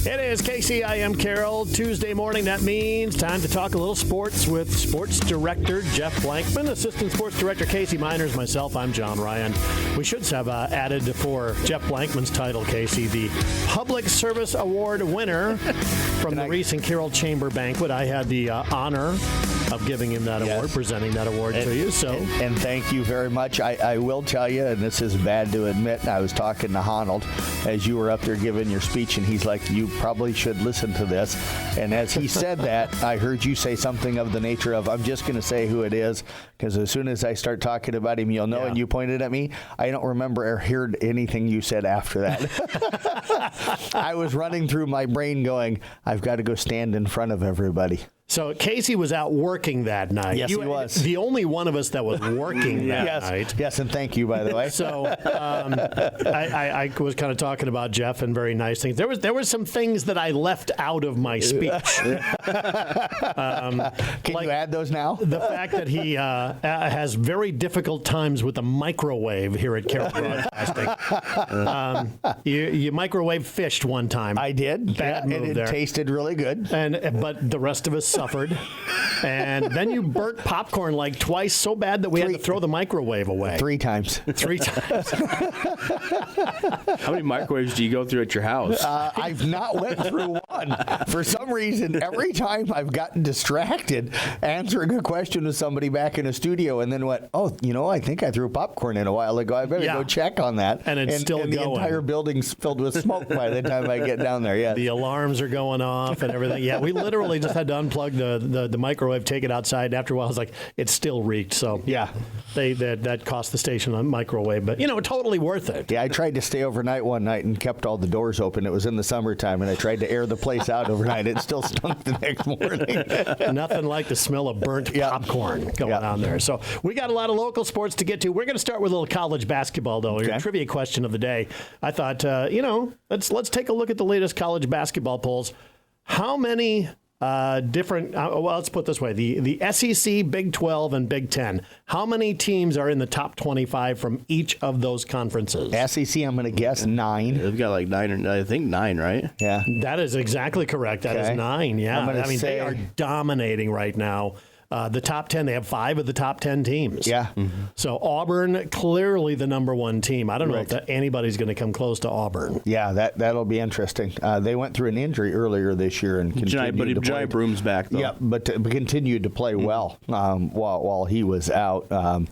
It is KCIM Carroll, Tuesday morning. That means time to talk a little sports with Sports Director Jeff Blankman, Assistant Sports Director Casey Miners, myself, I'm John Ryan. We should have added for Jeff Blankman's title, Casey, the Public Service Award winner from the recent Carroll Chamber Banquet. I had the honor of giving him that award, presenting that award to you. And thank you very much. I will tell you, and this is bad to admit, I was talking to Honnold as you were up there giving your speech, and he's like, you probably should listen to this. And as he said that, I heard you say something of the nature of, I'm just going to say who it is, because as soon as I start talking about him, you'll know. Yeah. And you pointed at me. I don't remember or heard anything you said after that. I was running through my brain going, I've got to go stand in front of everybody. So Casey was out working that night. Yes, he was. The only one of us that was working that night. Yes, and thank you, by the way. So I was kind of talking about Jeff and very nice things. There were some things that I left out of my speech. Can you add those now? The fact that he has very difficult times with the microwave here at Carroll Broadcasting. You microwave fished one time. I did. Bad move and there. It tasted really good. But the rest of us suffered. And then you burnt popcorn like twice so bad that we had to throw the microwave away. 3 times. 3 times. How many microwaves do you go through at your house? I've not went through one. For some reason, every time I've gotten distracted answering a question with somebody back in a studio and then went, I think I threw popcorn in a while ago. I better go check on that. And it's still going. The entire building's filled with smoke by the time I get down there. Yeah. The alarms are going off and everything. Yeah, we literally just had to unplug the microwave, take it outside, and after a while, I was like, it still reeked. So, yeah, that cost the station a microwave, but, totally worth it. Yeah, I tried to stay overnight one night and kept all the doors open. It was in the summertime, and I tried to air the place out overnight. It still stunk the next morning. Nothing like the smell of burnt popcorn going on there. So, we got a lot of local sports to get to. We're going to start with a little college basketball, though. Your trivia question of the day. I thought, let's take a look at the latest college basketball polls. How many let's put it this way. The SEC, Big 12, and Big 10. How many teams are in the top 25 from each of those conferences? SEC, I'm going to guess 9. They've got like 9, I think 9, right? Yeah. That is exactly correct. That is 9, yeah. They are dominating right now. The top 10, they have 5 of the top 10 teams. Yeah. Mm-hmm. So Auburn, clearly the number 1 team. I don't know if anybody's going to come close to Auburn. Yeah, that'll be interesting. They went through an injury earlier this year and continued to play. Jai Broom's back, though. Yeah, but continued to play well while he was out.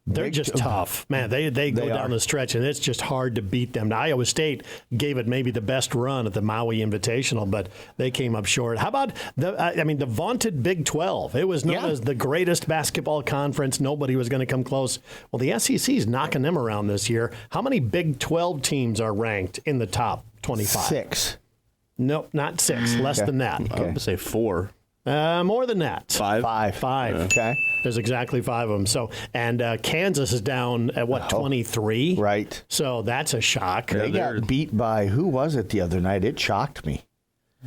They're just tough. Man, they go down the stretch, and it's just hard to beat them. Now, Iowa State gave it maybe the best run at the Maui Invitational, but they came up short. How about the vaunted Big 12? It was known as the greatest basketball conference. Nobody was going to come close. Well, the SEC's knocking them around this year. How many Big 12 teams are ranked in the top 25? 6. Nope, not 6. Less than that. I would say 4. More than that. 5. 5. Okay. There's exactly 5 of them. So, and Kansas is down at 23? Right. So that's a shock. They got beat by, who was it the other night? It shocked me.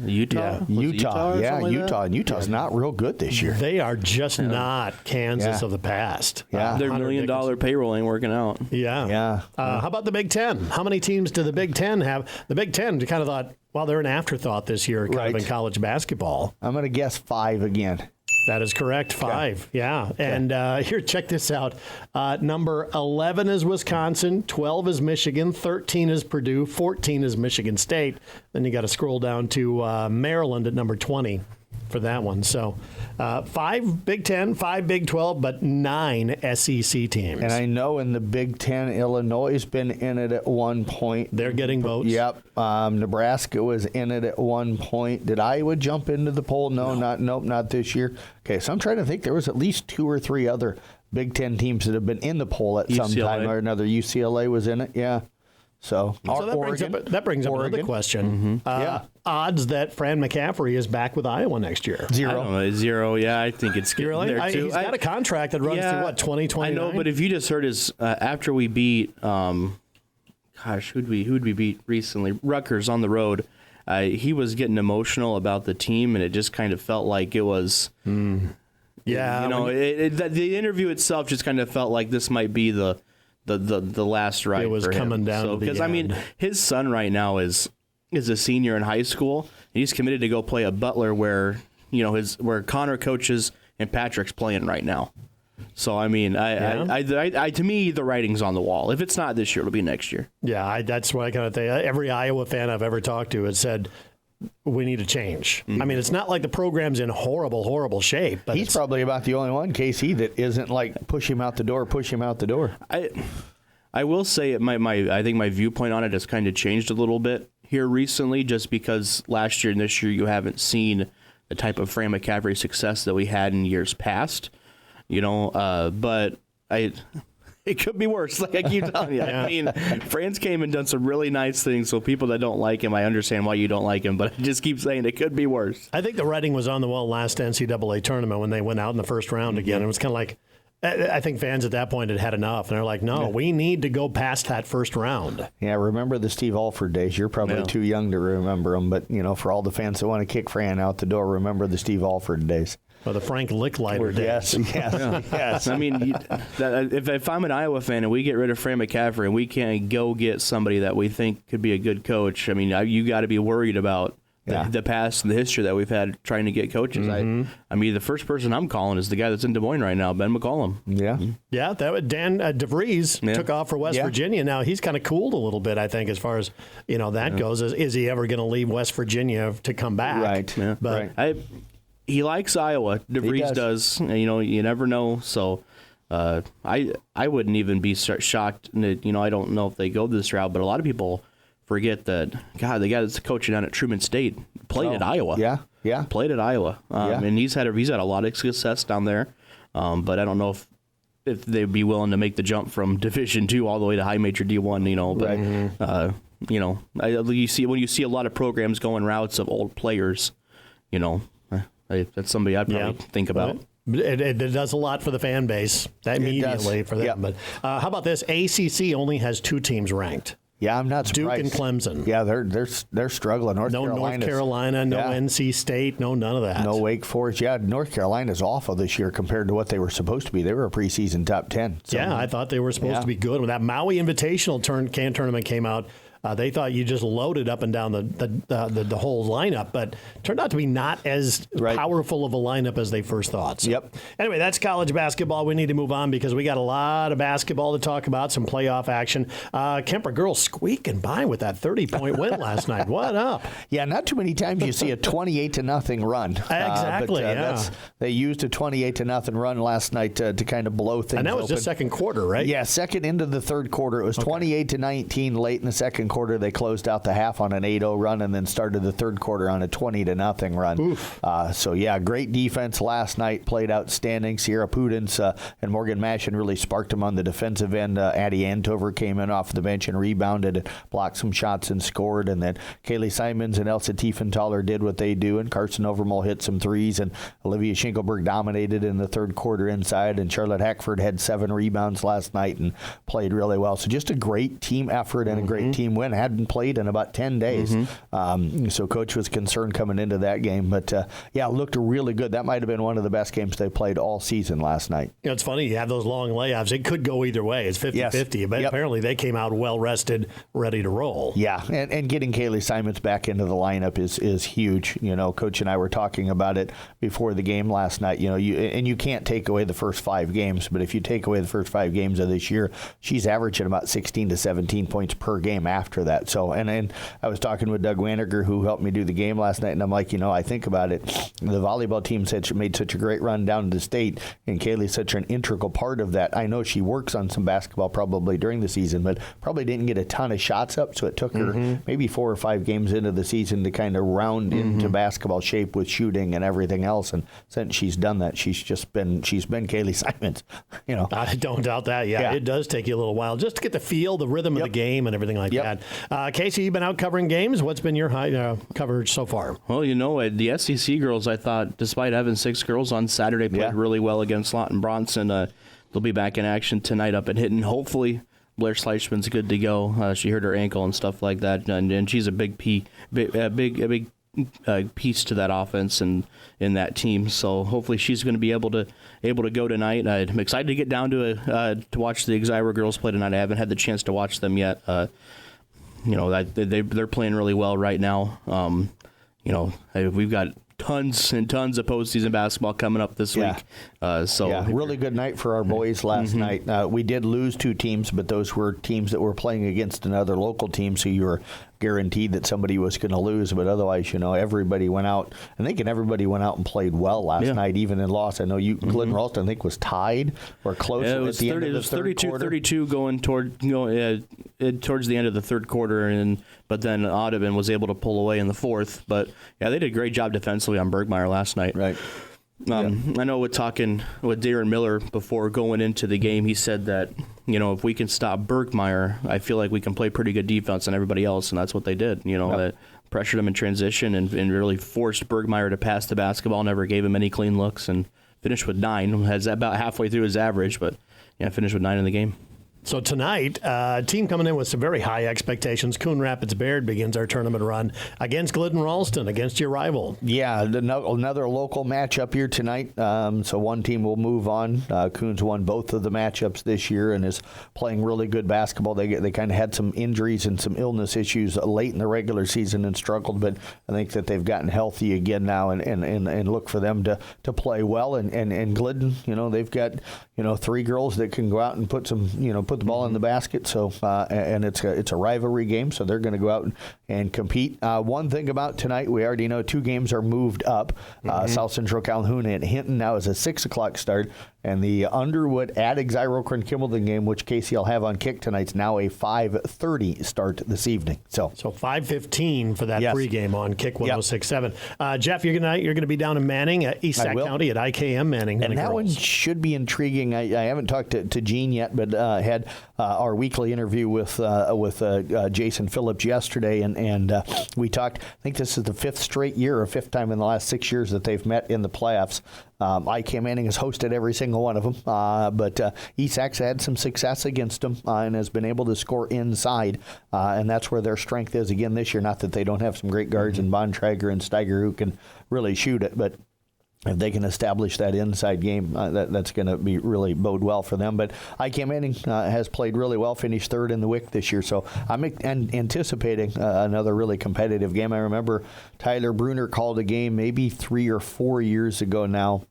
Utah? Utah. And Utah's not real good this year. They are just not Kansas of the past. Yeah. Their $1 million payroll ain't working out. Yeah. How about the Big Ten? How many teams do the Big Ten have? The Big Ten kind of thought, well, they're an afterthought this year kind of in college basketball. I'm going to guess 5 again. That is correct. 5. Yeah. And here, check this out. Number 11 is Wisconsin. 12 is Michigan. 13 is Purdue. 14 is Michigan State. Then you got to scroll down to Maryland at number 20 for that one. So 5 Big 10, 5 Big 12, but 9 SEC teams. And I know in the Big 10, Illinois has been in it at one point. They're getting votes. Yep. Nebraska was in it at one point. Did Iowa jump into the poll? No. Not this year. Okay, so I'm trying to think. There was at least 2 or 3 other Big 10 teams that have been in the poll at some time or another. UCLA was in it, yeah. So that brings up another question. Mm-hmm. Odds that Fran McCaffrey is back with Iowa next year? 0. I don't know, 0. Yeah, I think it's getting there too. He's got a contract that runs through 2029? I know, but if you just heard his after we beat, who'd we beat recently? Rutgers on the road. He was getting emotional about the team, and it just kind of felt like it was. Yeah, the interview itself just kind of felt like this might be the last ride. It was for coming him. down to the because end. I mean, his son right now is is a senior in high school, and he's committed to go play at Butler, where where Connor coaches and Patrick's playing right now. So I mean, I to me, the writing's on the wall. If it's not this year, it'll be next year. Yeah, that's what I kind of think. Every Iowa fan I've ever talked to has said we need a change. Mm-hmm. I mean, it's not like the program's in horrible shape. But he's probably about the only one, KC, that isn't like push him out the door. I will say I think my viewpoint on it has kind of changed a little bit here recently, just because last year and this year you haven't seen the type of Fran McCaffrey success that we had in years past. But it could be worse. Like I keep telling you. I mean, Fran's came and done some really nice things. So people that don't like him, I understand why you don't like him. But I just keep saying it could be worse. I think the writing was on the wall last NCAA tournament when they went out in the first round again. It was kind of like, I think fans at that point had enough. And they're like, no, we need to go past that first round. Yeah, remember the Steve Alford days. You're probably too young to remember them. But, for all the fans that want to kick Fran out the door, remember the Steve Alford days. Or the Frank Licklider days. Yes. I mean, if I'm an Iowa fan and we get rid of Fran McCaffrey and we can't go get somebody that we think could be a good coach, I mean, you got to be worried about the past and the history that we've had trying to get coaches. Mm-hmm. I mean, the first person I'm calling is the guy that's in Des Moines right now, Ben McCollum. Yeah. Mm-hmm. Yeah, that was Dan DeVries took off for West Virginia. Now, he's kind of cooled a little bit, I think, as far as, that goes. Is he ever going to leave West Virginia to come back? Right. Yeah. But he likes Iowa. DeVries does. You never know. So I wouldn't even be shocked. I don't know if they go this route, but a lot of people forget that, God, the guy that's coaching down at Truman State played at Iowa. Yeah. Played at Iowa. And he's had a lot of success down there. But I don't know if they'd be willing to make the jump from Division II all the way to high major D1, But, when you see a lot of programs going routes of old players, that's somebody I'd probably think about. It does a lot for the fan base immediately for them. Yep. But how about this? ACC only has 2 teams ranked. Yeah, I'm not surprised. Duke and Clemson. Yeah, they're struggling. North Carolina, no NC State, no none of that. No Wake Forest. Yeah, North Carolina's awful this year compared to what they were supposed to be. They were a preseason top 10. So. Yeah, I thought they were supposed to be good. When that Maui Invitational tournament came out, they thought you just loaded up and down the whole lineup, but turned out to be not as powerful of a lineup as they first thought. So. Yep. Anyway, that's college basketball. We need to move on because we got a lot of basketball to talk about, some playoff action. Kemper girls squeaking by with that 30-point win last night. What up? Yeah, not too many times you see a 28-0 run. Exactly, they used a 28-0 run last night to kind of blow things And that was open. just second quarter, right? Yeah, second into the third quarter. It was 28-19 late in the second quarter. They closed out the half on an 8-0 run and then started the third quarter on a 20-0 run. Great defense last night, played outstanding. Sierra Pudens and Morgan Mashin really sparked them on the defensive end. Addie Antover came in off the bench and rebounded and blocked some shots and scored. And then Kaylee Simons and Elsa Tiefenthaler did what they do, and Carson Overmole hit some threes, and Olivia Schinkelberg dominated in the third quarter inside, and Charlotte Hackford had 7 rebounds last night and played really well. So just a great team effort and a great team win. Hadn't played in about 10 days. So Coach was concerned coming into that game. But, looked really good. That might have been one of the best games they played all season last night. It's funny. You have those long layoffs. It could go either way. It's 50-50. But apparently they came out well-rested, ready to roll. Yeah, and getting Kaylee Simons back into the lineup is huge. Coach and I were talking about it before the game last night. You can't take away the first 5 games, but if you take away the first 5 games of this year, she's averaging about 16 to 17 points per game after that. So, and I was talking with Doug Waniger, who helped me do the game last night, and I'm like, I think about it. The volleyball team made such a great run down to the state, and Kaylee's such an integral part of that. I know she works on some basketball probably during the season, but probably didn't get a ton of shots up, so it took her maybe 4 or 5 games into the season to kind of round into basketball shape with shooting and everything else. And since she's done that, she's been Kaylee Simons. I don't doubt that. Yeah, it does take you a little while just to get the feel, the rhythm of the game, and everything like that. Casey, you've been out covering games. What's been your coverage so far? Well, the SEC girls, I thought, despite having 6 girls on Saturday, played really well against Lawton Bronson. They'll be back in action tonight up at Hinton. Hopefully, Blair Schleichman's good to go. She hurt her ankle and stuff like that, and she's a big piece to that offense and in that team. So hopefully she's going to be able to go tonight. I'm excited to get down to watch the Exira girls play tonight. I haven't had the chance to watch them yet. they're playing really well right now. We've got tons and tons of postseason basketball coming up this week. Really good night for our boys last night. We did lose 2 teams, but those were teams that were playing against another local team, so you were guaranteed that somebody was going to lose. But otherwise, everybody went out. I think everybody went out and played well last night, even in loss. I know Glidden Ralston, I think, was tied or close at the end of the third quarter. 32 going towards the end of the third quarter, but then Audubon was able to pull away in the fourth. But they did a great job defensively on Bergmeyer last night. Right. I know talking with Darren Miller before going into the game, he said that, if we can stop Bergmeyer, I feel like we can play pretty good defense on everybody else, and that's what they did. That pressured him in transition and really forced Bergmeyer to pass the basketball, never gave him any clean looks, and finished with 9. Has about halfway through his average, but finished with 9 in the game. So tonight, team coming in with some very high expectations. Coon Rapids Baird begins our tournament run against Glidden Ralston, against your rival. Yeah, another local matchup here tonight. So one team will move on. Coons won both of the matchups this year and is playing really good basketball. They kind of had some injuries and some illness issues late in the regular season and struggled, but I think that they've gotten healthy again now and look for them to play well. And Glidden, they've got 3 girls that can go out and put the ball in the basket. So and it's a rivalry game, so they're going to go out and compete. One thing about tonight, we already know 2 games are moved up. South Central Calhoun and Hinton now is a 6:00 start, and the Underwood at Exiro Kimballton game, which Casey will have on kick tonight, is now a 5:30 start this evening. So 5:15 for that pregame on Kick 106.7. Jeff, you're gonna be down in Manning at East Sac County at IKM Manning. And that one should be intriguing. I haven't talked to Gene yet, but had our weekly interview with Jason Phillips yesterday, and we talked. I think this is the 5th straight year, or 5th time in the last 6 years that they've met in the playoffs. IKM Manning has hosted every single one of them, but ESAC's had some success against them and has been able to score inside, and that's where their strength is again this year. Not that they don't have some great guards in Bontrager and Steiger who can really shoot it, but if they can establish that inside game, that's going to be really bode well for them. But IKM Manning has played really well, finished 3rd in the WIC this year. So I'm anticipating another really competitive game. I remember Tyler Bruner called a game maybe 3 or 4 years ago now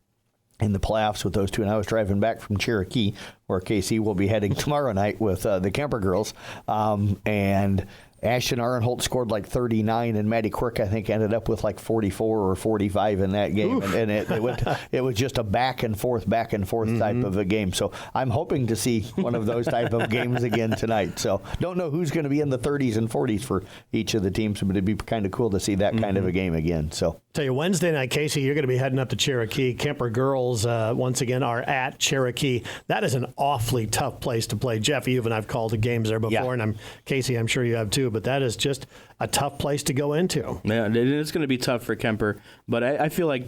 in the playoffs with those 2, and I was driving back from Cherokee, where KC will be heading tomorrow night with the Kemper girls, and Ashton Arenholt scored like 39, and Maddie Quirk, I think, ended up with like 44 or 45 in that game. And it was just a back and forth type of a game. So I'm hoping to see one of those type of games again tonight. So don't know who's going to be in the 30s and 40s for each of the teams, but it'd be kind of cool to see that kind of a game again. So tell you, Wednesday night, Casey, you're going to be heading up to Cherokee. Kemper girls, once again, are at Cherokee. That is an awfully tough place to play. Jeff, you and I've called the games there before, and Casey, I'm sure you have too, but that is just a tough place to go into. Yeah, it's going to be tough for Kemper, but I feel like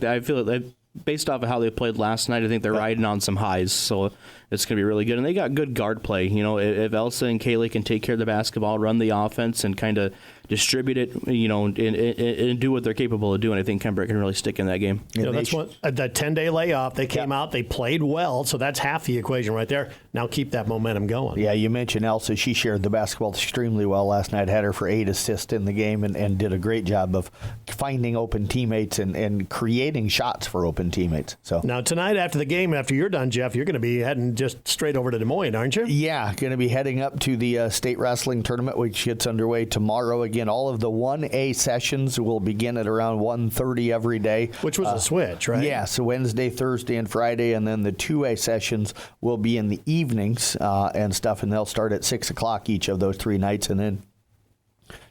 based off of how they played last night, I think they're riding on some highs, so it's going to be really good. And they got good guard play. If Elsa and Kaylee can take care of the basketball, run the offense, and kind of distribute it, and do what they're capable of doing, I think Kemper can really stick in that game. That's what the 10-day layoff. They came out, they played well, so that's half the equation right there. Now keep that momentum going. Yeah, you mentioned Elsa. She shared the basketball extremely well last night. Had her for 8 assists in the game, and did a great job of finding open teammates and creating shots for open teammates. So now tonight, after the game, after you're done, Jeff, you're going to be heading just straight over to Des Moines, aren't you? Yeah, going to be heading up to the state wrestling tournament, which gets underway tomorrow. Again, all of the 1A sessions will begin at around 1:30 every day. Which was a switch, right? Yeah, so Wednesday, Thursday, and Friday, and then the 2A sessions will be in the evenings and stuff, and they'll start at 6 o'clock each of those 3 nights, and then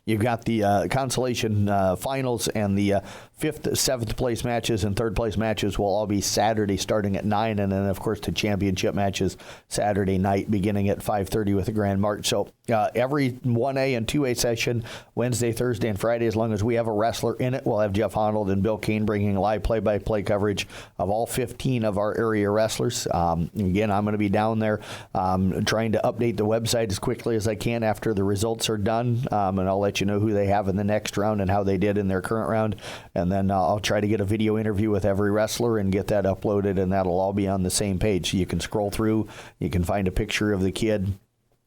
you've got the consolation finals, and the 5th, 7th place matches and 3rd place matches will all be Saturday starting at 9, and then, of course, the championship matches Saturday night beginning at 5:30 with a grand march. So every 1A and 2A session, Wednesday, Thursday, and Friday, as long as we have a wrestler in it, we'll have Jeff Honnold and Bill Kane bringing live play-by-play coverage of all 15 of our area wrestlers. Again, I'm going to be down there trying to update the website as quickly as I can after the results are done, and I'll let you know who they have in the next round and how they did in their current round. And then I'll try to get a video interview with every wrestler and get that uploaded, and that'll all be on the same page. So you can scroll through, you can find a picture of the kid,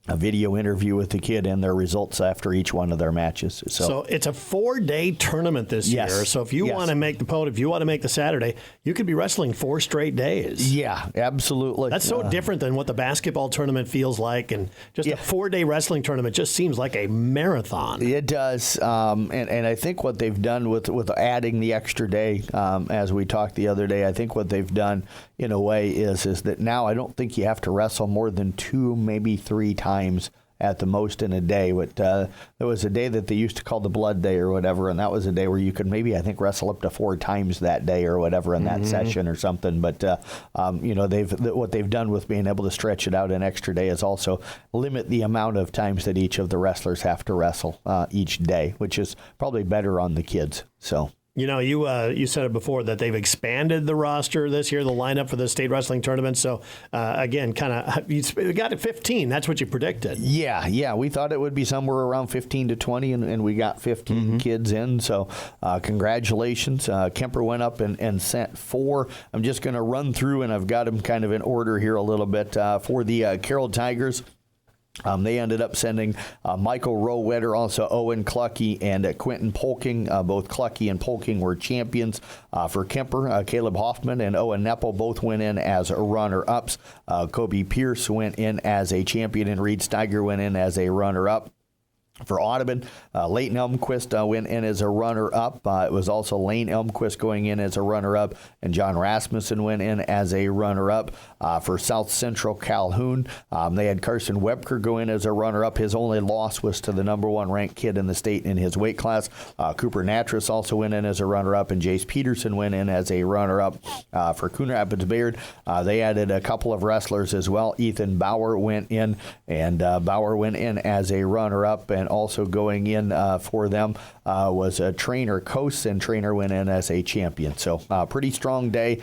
a video interview with the kid and their results after each one of their matches. So it's a 4-day tournament this year. So if you want to make the podium, if you want to make the Saturday, you could be wrestling 4 straight days. Yeah, absolutely. That's so different than what the basketball tournament feels like. And just a 4-day wrestling tournament just seems like a marathon. It does. And I think what they've done with adding the extra day, as we talked the other day, I think what they've done in a way is that now I don't think you have to wrestle more than 2, maybe 3 times at the most in a day. But there was a day that they used to call the blood day or whatever, and that was a day where you could maybe, I think, wrestle up to 4 times that day or whatever in that session or something. But what they've done with being able to stretch it out an extra day is also limit the amount of times that each of the wrestlers have to wrestle each day, which is probably better on the kids. So. You know, you said it before that they've expanded the roster this year, the lineup for the state wrestling tournament. So, again, you got it 15. That's what you predicted. Yeah. We thought it would be somewhere around 15 to 20, and we got 15 kids in. So, congratulations. Kemper went up and sent 4. I'm just going to run through, and I've got them kind of in order here a little bit. For the Carroll Tigers, they ended up sending Michael Rowetter, also Owen Clucky, and Quentin Polking. Both Clucky and Polking were champions. For Kemper, Caleb Hoffman and Owen Neppel both went in as runner-ups. Kobe Pierce went in as a champion, and Reed Steiger went in as a runner-up. For Audubon, Leighton Elmquist went in as a runner-up. It was also Lane Elmquist going in as a runner-up, and John Rasmussen went in as a runner-up. For South Central Calhoun, they had Carson Webker go in as a runner-up. His only loss was to the number 1 ranked kid in the state in his weight class. Cooper Natras also went in as a runner-up, and Jace Peterson went in as a runner-up. For Coon Rapids Bayard, they added a couple of wrestlers as well. Ethan Bauer went in, and Bauer went in as a runner-up, and also going in for them was a Trainer Coase, and Trainer went in as a champion. So pretty strong day.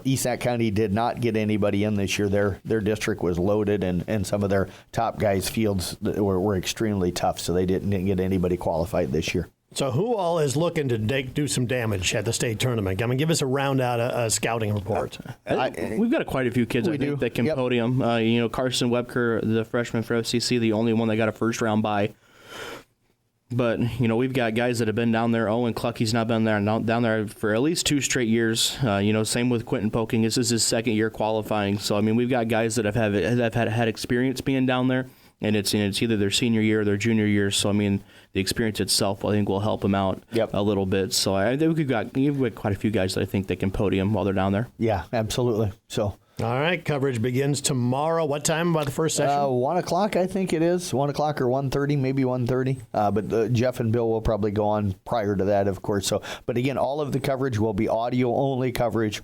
East Sac County did not get anybody in this year. Their district was loaded, and some of their top guys' fields were extremely tough, so they didn't get anybody qualified this year. So who all is looking to do some damage at the state tournament? I mean, give us a round out a scouting report. We've got quite a few kids, I think, that can podium. Carson Webker, the freshman for FCC, the only one that got a first-round bye. But, we've got guys that have been down there. Owen Clucky's not been down there for at least 2 straight years. Same with Quentin Polking. This is his 2nd year qualifying. So, I mean, we've got guys that have had experience being down there. And it's either their senior year or their junior year. So, I mean, the experience itself, I think, will help them out a little bit. So, I think we've got quite a few guys that I think they can podium while they're down there. Yeah, absolutely. So. All right, coverage begins tomorrow. What time about the first session? 1 o'clock, I think it is. 1 o'clock or 1:30, maybe 1:30. But Jeff and Bill will probably go on prior to that, of course. So, but again, all of the coverage will be audio-only coverage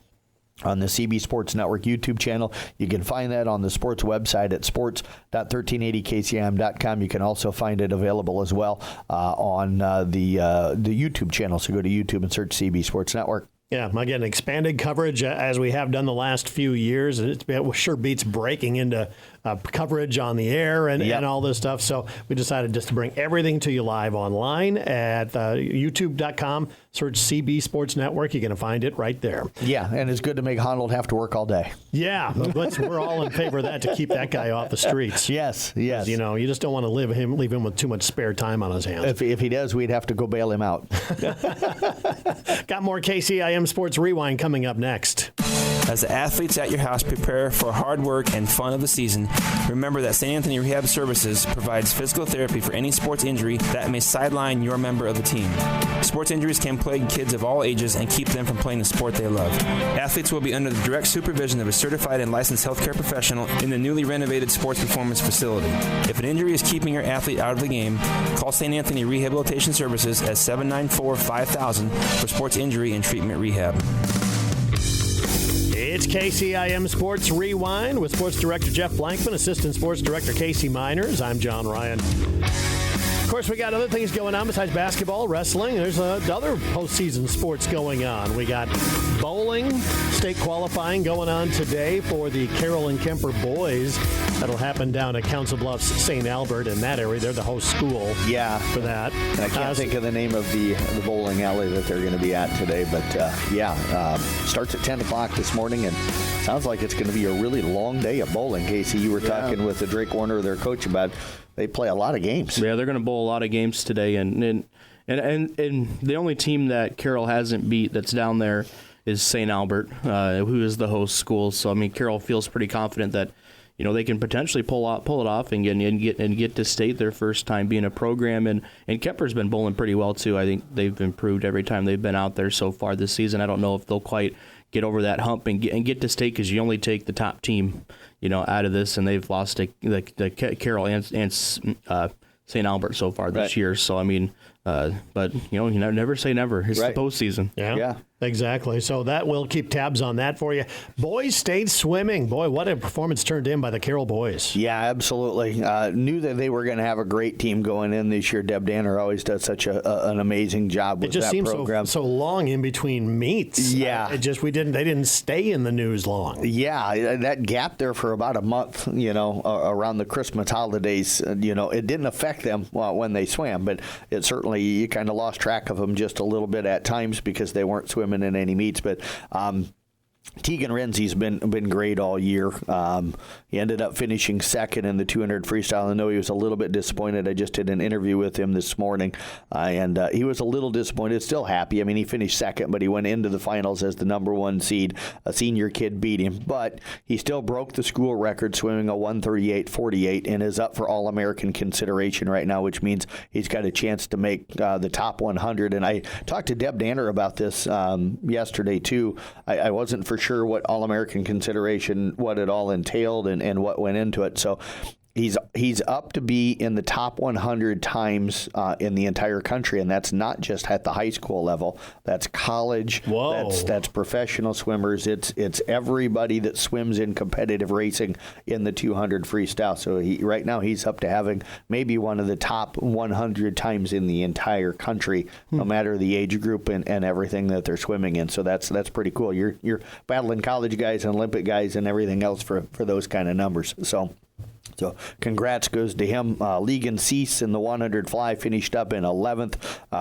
on the CB Sports Network YouTube channel. You can find that on the sports website at sports.1380kcim.com. You can also find it available as well on the YouTube channel. So go to YouTube and search CB Sports Network. Yeah, again, expanded coverage as we have done the last few years. It sure beats breaking into coverage on the air and all this stuff. So we decided just to bring everything to you live online at youtube.com. Search CB Sports Network. You're going to find it right there. Yeah, and it's good to make Honnold have to work all day. Yeah, we're all in favor of that, to keep that guy off the streets. Yes. You just don't want to leave him with too much spare time on his hands. If he does, we'd have to go bail him out. Got more KCIM Sports Rewind coming up next. As the athletes at your house prepare for hard work and fun of the season, remember that St. Anthony Rehab Services provides physical therapy for any sports injury that may sideline your member of the team. Sports injuries can plague kids of all ages and keep them from playing the sport they love. Athletes will be under the direct supervision of a certified and licensed healthcare professional in the newly renovated sports performance facility. If an injury is keeping your athlete out of the game, call St. Anthony Rehabilitation Services at 794-5000 for sports injury and treatment rehab. It's KCIM Sports Rewind with Sports Director Jeff Blankman, Assistant Sports Director Casey Miners. I'm John Ryan. Of course, we got other things going on besides basketball, wrestling. There's other postseason sports going on. We got bowling, state qualifying going on today for the Carroll and Kemper boys. That'll happen down at Council Bluffs, St. Albert, in that area. They're the host school for that. And I can't think of the name of the bowling alley that they're going to be at today, but starts at 10 o'clock this morning, and sounds like it's going to be a really long day of bowling. Casey, you were talking with the Drake Warner, their coach, about they play a lot of games. Yeah, they're going to bowl a lot of games today, and the only team that Carroll hasn't beat that's down there is St. Albert, who is the host school. So I mean, Carroll feels pretty confident that they can potentially pull it off and get to state their first time being a program. And Kemper's been bowling pretty well too. I think they've improved every time they've been out there so far this season. I don't know if they'll quite get over that hump and get to state, because you only take the top team out of this, and they've lost to the Carroll and St. Albert so far this year. So I mean, but you never say never. It's the postseason. Yeah. Exactly. So that we'll keep tabs on that for you. Boys state swimming. Boy, what a performance turned in by the Carroll boys. Yeah, absolutely. Knew that they were going to have a great team going in this year. Deb Danner always does such an amazing job with that program. It just seems so long in between meets. Yeah. They didn't stay in the news long. Yeah, that gap there for about a month, around the Christmas holidays, it didn't affect them when they swam, but it certainly, you kind of lost track of them just a little bit at times because they weren't swimming in any meets. But Tegan Renzi's been great all year. He ended up finishing second in the 200 freestyle. I know he was a little bit disappointed. I just did an interview with him this morning, and he was a little disappointed. Still happy. I mean, he finished second, but he went into the finals as the number one seed. A senior kid beat him, but he still broke the school record, swimming a 1:38.48, and is up for All-American consideration right now, which means he's got a chance to make the top 100. And I talked to Deb Danner about this yesterday, too. I wasn't for sure what All-American consideration, what it all entailed and what went into it. So he's up to be in the top 100 times in the entire country, and that's not just at the high school level. That's college. Whoa. That's professional swimmers. It's everybody that swims in competitive racing in the 200 freestyle. So right now he's up to having maybe one of the top 100 times in the entire country, no matter the age group and everything that they're swimming in. So that's pretty cool. You're battling college guys and Olympic guys and everything else for those kind of numbers. So congrats goes to him. Legan Cease in the 100 fly finished up in 11th.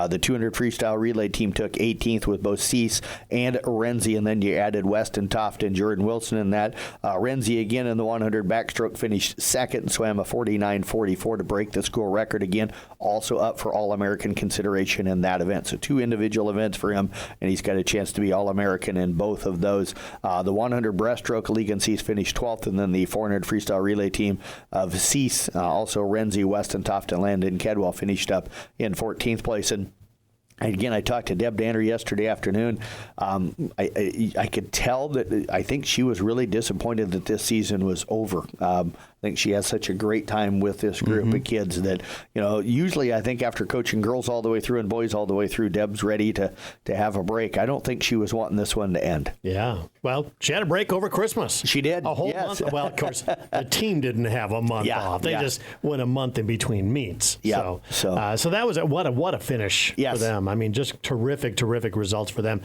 The 200 freestyle relay team took 18th with both Cease and Renzi, and then you added Weston Toft and Jordan Wilson in that. Renzi again in the 100 backstroke finished second and swam a 49.44 to break the school record again. Also up for All-American consideration in that event. So 2 individual events for him, and he's got a chance to be All-American in both of those. The 100 breaststroke, Legan Cease finished 12th, and then the 400 freestyle relay team of Cease, also Renzi, Weston Toft, and Landon Kedwell finished up in 14th place. And again, I talked to Deb Danner yesterday afternoon. I could tell that I think she was really disappointed that this season was over. I think she has such a great time with this group of kids that, usually I think after coaching girls all the way through and boys all the way through, Deb's ready to have a break. I don't think she was wanting this one to end. Yeah. Well, she had a break over Christmas. She did. A whole month. Well, of course, the team didn't have a month off. They just went a month in between meets. Yeah. So that was what a finish for them. I mean, just terrific results for them.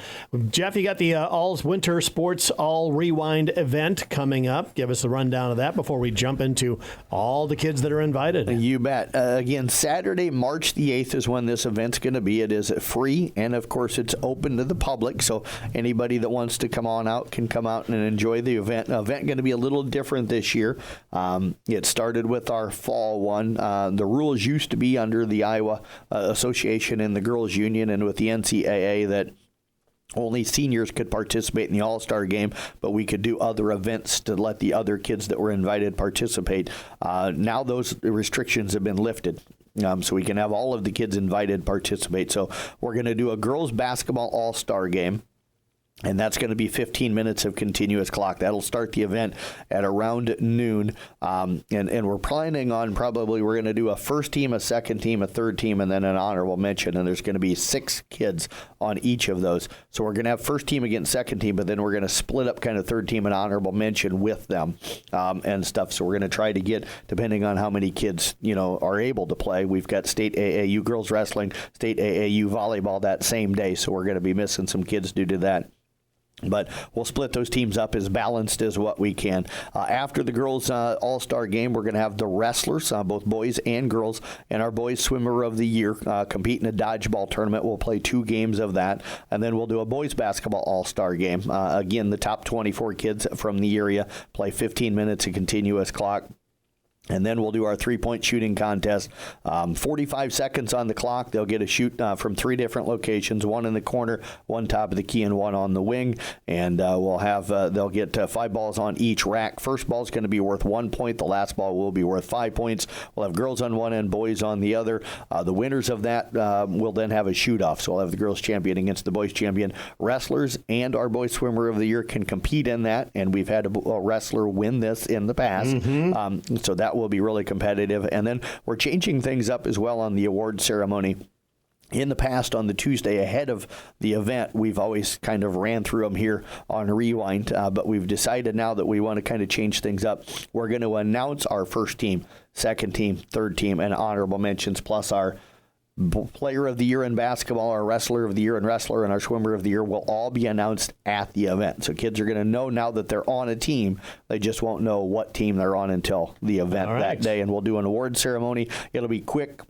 Jeff, you got the All Winter Sports All Rewind event coming up. Give us a rundown of that before we jump into all the kids that are invited. You bet. Again, Saturday, March the 8th is when this event's going to be. It is free, and of course, it's open to the public, so anybody that wants to come on out can come out and enjoy the event. The event going to be a little different this year. It started with our fall one. The rules used to be under the Iowa Association and the Girls Union and with the NCAA that only seniors could participate in the All-Star game, but we could do other events to let the other kids that were invited participate. Now those restrictions have been lifted. So we can have all of the kids invited participate. So we're going to do a girls basketball All-Star game. And that's going to be 15 minutes of continuous clock. That'll start the event at around noon. And we're planning on we're going to do a first team, a second team, a third team, and then an honorable mention. And there's going to be 6 kids on each of those. So we're going to have first team against second team, but then we're going to split up kind of third team and honorable mention with them and stuff. So we're going to try to get, depending on how many kids, are able to play. We've got state AAU girls wrestling, state AAU volleyball that same day. So we're going to be missing some kids due to that. But we'll split those teams up as balanced as what we can. After the girls' all-star game, we're going to have the wrestlers, both boys and girls, and our boys swimmer of the year compete in a dodgeball tournament. We'll play 2 games of that, and then we'll do a boys basketball all-star game. Again, the top 24 kids from the area play 15 minutes of continuous clock. And then we'll do our 3-point shooting contest. 45 seconds on the clock. They'll get a shoot from 3 different locations, 1 in the corner, 1 top of the key, and 1 on the wing. And we'll have they'll get 5 balls on each rack. First ball is going to be worth 1 point. The last ball will be worth 5 points. We'll have girls on one end, boys on the other. The winners of that will then have a shoot-off. So we'll have the girls champion against the boys champion. Wrestlers and our boys swimmer of the year can compete in that. And we've had a wrestler win this in the past. So that will be really competitive. And then we're changing things up as well on the award ceremony. In the past, on the Tuesday ahead of the event, we've always kind of ran through them here on Rewind, but we've decided now that we want to kind of change things up. We're going to announce our first team, second team, third team, and honorable mentions, plus our player of the year in basketball, our wrestler of the year and wrestler, and our swimmer of the year will all be announced at the event. So kids are going to know now that they're on a team. They just won't know what team they're on until the event that day. And we'll do an award ceremony. It'll be quick.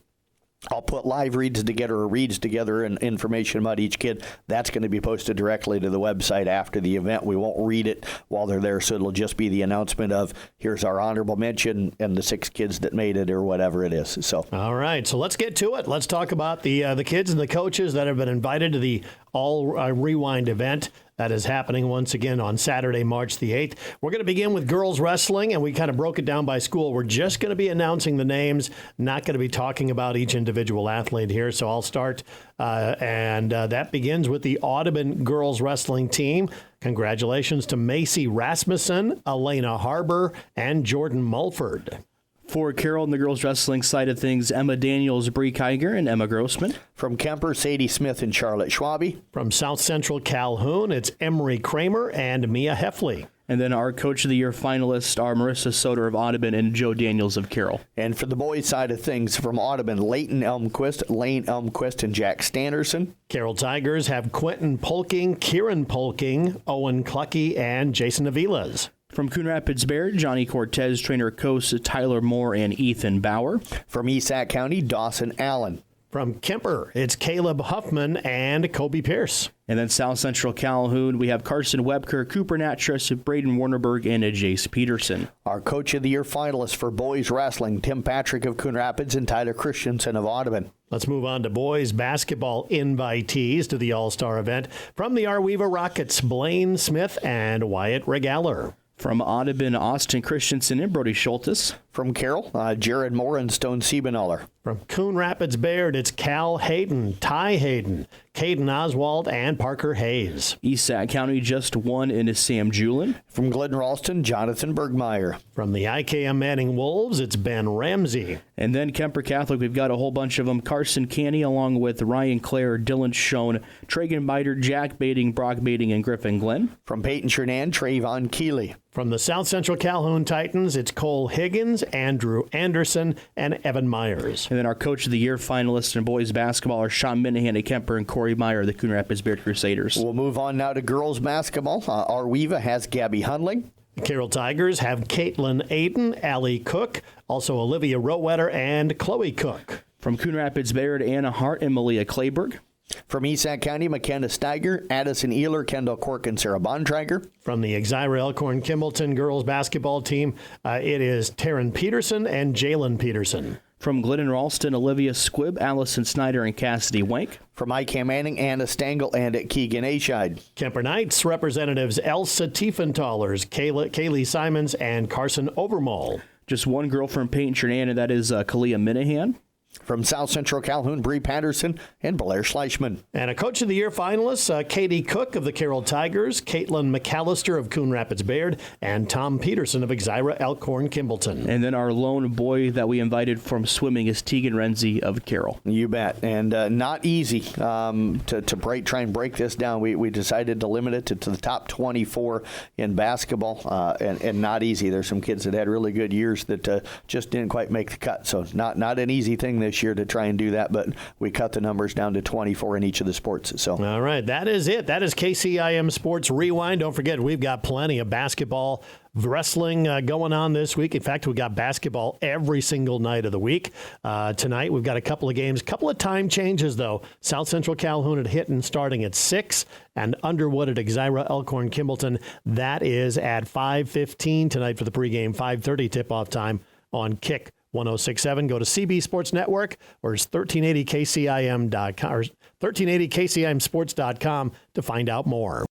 I'll put live reads together and information about each kid. That's going to be posted directly to the website after the event. We won't read it while they're there, so it'll just be the announcement of here's our honorable mention and the 6 kids that made it or whatever it is. So, all right, so let's get to it. Let's talk about the kids and the coaches that have been invited to the All Rewind event. That is happening once again on Saturday, March the 8th. We're going to begin with girls wrestling, and we kind of broke it down by school. We're just going to be announcing the names, not going to be talking about each individual athlete here. So I'll start, and that begins with the Audubon girls wrestling team. Congratulations to Macy Rasmussen, Elena Harbour, and Jordan Mulford. For Carroll and the girls wrestling side of things, Emma Daniels, Bree Kiger, and Emma Grossman. From Kemper, Sadie Smith and Charlotte Schwabe. From South Central Calhoun, it's Emery Kramer and Mia Heffley. And then our Coach of the Year finalists are Marissa Soder of Audubon and Joe Daniels of Carroll. And for the boys' side of things, from Audubon, Leighton Elmquist, Lane Elmquist, and Jack Standerson. Carroll Tigers have Quentin Polking, Kieran Polking, Owen Clucky, and Jason Avilas. From Coon Rapids Bayard, Johnny Cortez, Trainer Coase, Tyler Moore, and Ethan Bauer. From Esac County, Dawson Allen. From Kemper, it's Caleb Huffman and Kobe Pierce. And then South Central Calhoun, we have Carson Webker, Cooper Natras, Braden Warnerberg, and Jace Peterson. Our Coach of the Year finalists for boys wrestling, Tim Patrick of Coon Rapids and Tyler Christensen of Audubon. Let's move on to boys basketball invitees to the All-Star event. From the Arweva Rockets, Blaine Smith and Wyatt Regaler. From Audubon, Austin Christensen and Brody Schultes. From Carroll, Jared Moore and Stone Siebenaller. From Coon Rapids Bayard, it's Cal Hayden, Ty Hayden, Caden Oswald, and Parker Hayes. Esac County just one in Sam Julin. From Glidden Ralston, Jonathan Bergmeyer. From the IKM Manning Wolves, it's Ben Ramsey. And then Kemper Catholic, we've got a whole bunch of them. Carson Canny, along with Ryan Clare, Dylan Schoen, Tragan Biter, Jack Bating, Brock Bating, and Griffin Glenn. From Peyton Shernan, Trayvon Keeley. From the South Central Calhoun Titans, it's Cole Higgins, Andrew Anderson, and Evan Myers. And then our Coach of the Year finalists in boys basketball are Sean Minahan at Kemper and Corey Meyer, the Coon Rapids Bayard Crusaders. We'll move on now to girls basketball. Arweva has Gabby Hundling. Carroll Tigers have Caitlin Aiden, Allie Cook, also Olivia Rowetter, and Chloe Cook. From Coon Rapids Bayard, Anna Hart and Malia Clayberg. From Esac County, McKenna Steiger, Addison Ehler, Kendall Cork, and Sarah Bontrager. From the Exira Elkhorn Kimballton girls basketball team, it is Taryn Peterson and Jalen Peterson. From Glidden Ralston, Olivia Squibb, Allison Snyder, and Cassidy Wank. From ICAM Manning, Anna Stengel, and at Keegan Ascheid. Kemper Knights representatives Elsa Tiefenthalers, Kaylee Simons, and Carson Overmall. Just one girl from Peyton Shernan, and that is Kalia Minahan. From South Central Calhoun, Bree Patterson and Blair Schleichman. And a Coach of the Year finalists, Katie Cook of the Carroll Tigers, Caitlin McAllister of Coon Rapids Bayard, and Tom Peterson of Exira Elkhorn Kimballton. And then our lone boy that we invited from swimming is Tegan Renzi of Carroll. You bet. And not easy to try and break this down. We decided to limit it to the top 24 in basketball, and not easy. There's some kids that had really good years that just didn't quite make the cut. So not an easy thing this year to try and do that, but we cut the numbers down to 24 in each of the sports. So, all right, that is it. That is KCIM Sports Rewind. Don't forget, we've got plenty of basketball, wrestling going on this week. In fact, we got basketball every single night of the week. Tonight, we've got a couple of games, couple of time changes, though. South Central Calhoun at Hitton starting at 6, and Underwood at Exira Elkhorn Kimballton. That is at 5:15 tonight for the pregame, 5:30 tip-off time on Kick 106.7. Go to CB Sports Network or it's 1380KCIM.com or 1380KCIMsports.com to find out more.